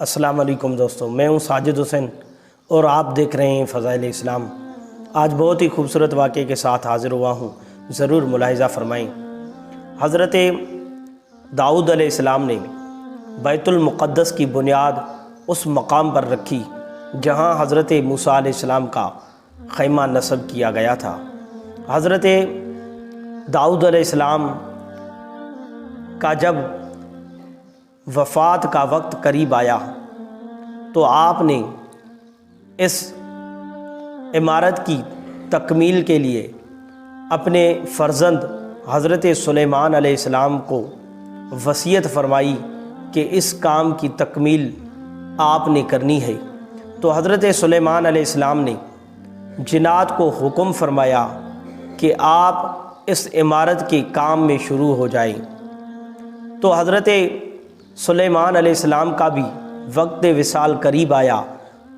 السلام علیکم دوستو، میں ہوں ساجد حسین اور آپ دیکھ رہے ہیں فضائل اسلام۔ آج بہت ہی خوبصورت واقعے کے ساتھ حاضر ہوا ہوں، ضرور ملاحظہ فرمائیں۔ حضرت داؤد علیہ السلام نے بیت المقدس کی بنیاد اس مقام پر رکھی جہاں حضرت موسیٰ علیہ السلام کا خیمہ نصب کیا گیا تھا۔ حضرت داؤد علیہ السلام کا جب وفات کا وقت قریب آیا تو آپ نے اس عمارت کی تکمیل کے لیے اپنے فرزند حضرت سلیمان علیہ السلام کو وصیت فرمائی کہ اس کام کی تکمیل آپ نے کرنی ہے۔ تو حضرت سلیمان علیہ السلام نے جنات کو حکم فرمایا کہ آپ اس عمارت کے کام میں شروع ہو جائیں۔ تو حضرت سلیمان علیہ السلام کا بھی وقت وصال قریب آیا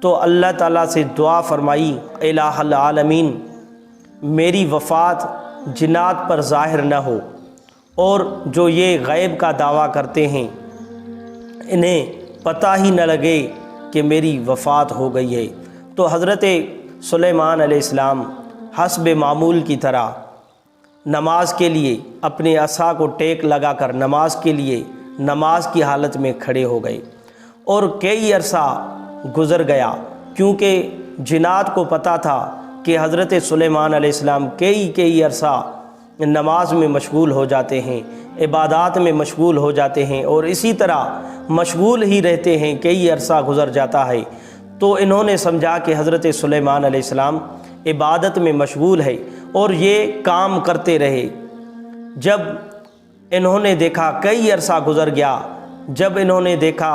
تو اللہ تعالیٰ سے دعا فرمائی، الہ العالمین میری وفات جنات پر ظاہر نہ ہو اور جو یہ غیب کا دعویٰ کرتے ہیں انہیں پتہ ہی نہ لگے کہ میری وفات ہو گئی ہے۔ تو حضرت سلیمان علیہ السلام حسب معمول کی طرح نماز کے لیے اپنے عصا کو ٹیک لگا کر نماز کی حالت میں کھڑے ہو گئے اور کئی عرصہ گزر گیا، کیونکہ جنات کو پتہ تھا کہ حضرت سلیمان علیہ السلام کئی عرصہ نماز میں مشغول ہو جاتے ہیں، عبادات میں مشغول ہو جاتے ہیں اور اسی طرح مشغول ہی رہتے ہیں، کئی عرصہ گزر جاتا ہے۔ تو انہوں نے سمجھا کہ حضرت سلیمان علیہ السلام عبادت میں مشغول ہے اور یہ کام کرتے رہے۔ جب انہوں نے دیکھا کئی عرصہ گزر گیا، جب انہوں نے دیکھا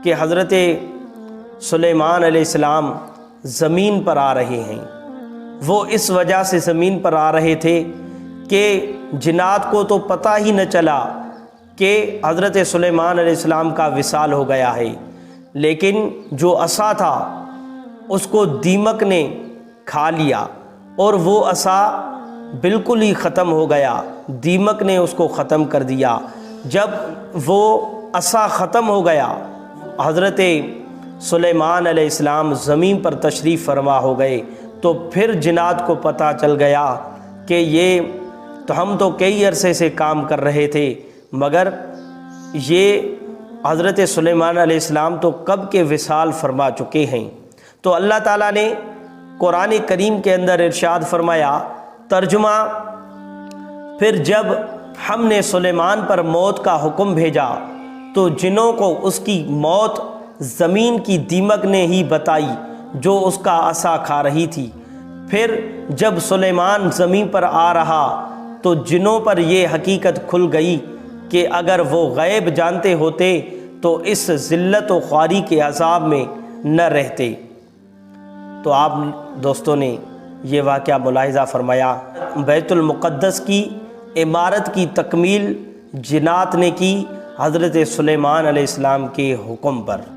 کہ حضرت سلیمان علیہ السلام زمین پر آ رہے ہیں، وہ اس وجہ سے زمین پر آ رہے تھے کہ جنات کو تو پتہ ہی نہ چلا کہ حضرت سلیمان علیہ السلام کا وصال ہو گیا ہے، لیکن جو عصا تھا اس کو دیمک نے کھا لیا اور وہ عصا بالکل ہی ختم ہو گیا، دیمک نے اس کو ختم کر دیا۔ جب وہ عصا ختم ہو گیا، حضرت سلیمان علیہ السلام زمین پر تشریف فرما ہو گئے۔ تو پھر جنات کو پتہ چل گیا کہ ہم تو کئی عرصے سے کام کر رہے تھے، مگر یہ حضرت سلیمان علیہ السلام تو کب کے وصال فرما چکے ہیں۔ تو اللہ تعالیٰ نے قرآن کریم کے اندر ارشاد فرمایا، ترجمہ، پھر جب ہم نے سلیمان پر موت کا حکم بھیجا تو جنوں کو اس کی موت زمین کی دیمک نے ہی بتائی جو اس کا عصا کھا رہی تھی۔ پھر جب سلیمان زمین پر آ رہا تو جنوں پر یہ حقیقت کھل گئی کہ اگر وہ غیب جانتے ہوتے تو اس ذلت و خواری کے عذاب میں نہ رہتے۔ تو آپ دوستوں نے یہ واقعہ ملاحظہ فرمایا، بیت المقدس کی عمارت کی تکمیل جنات نے کی حضرت سلیمان علیہ السلام کے حکم پر۔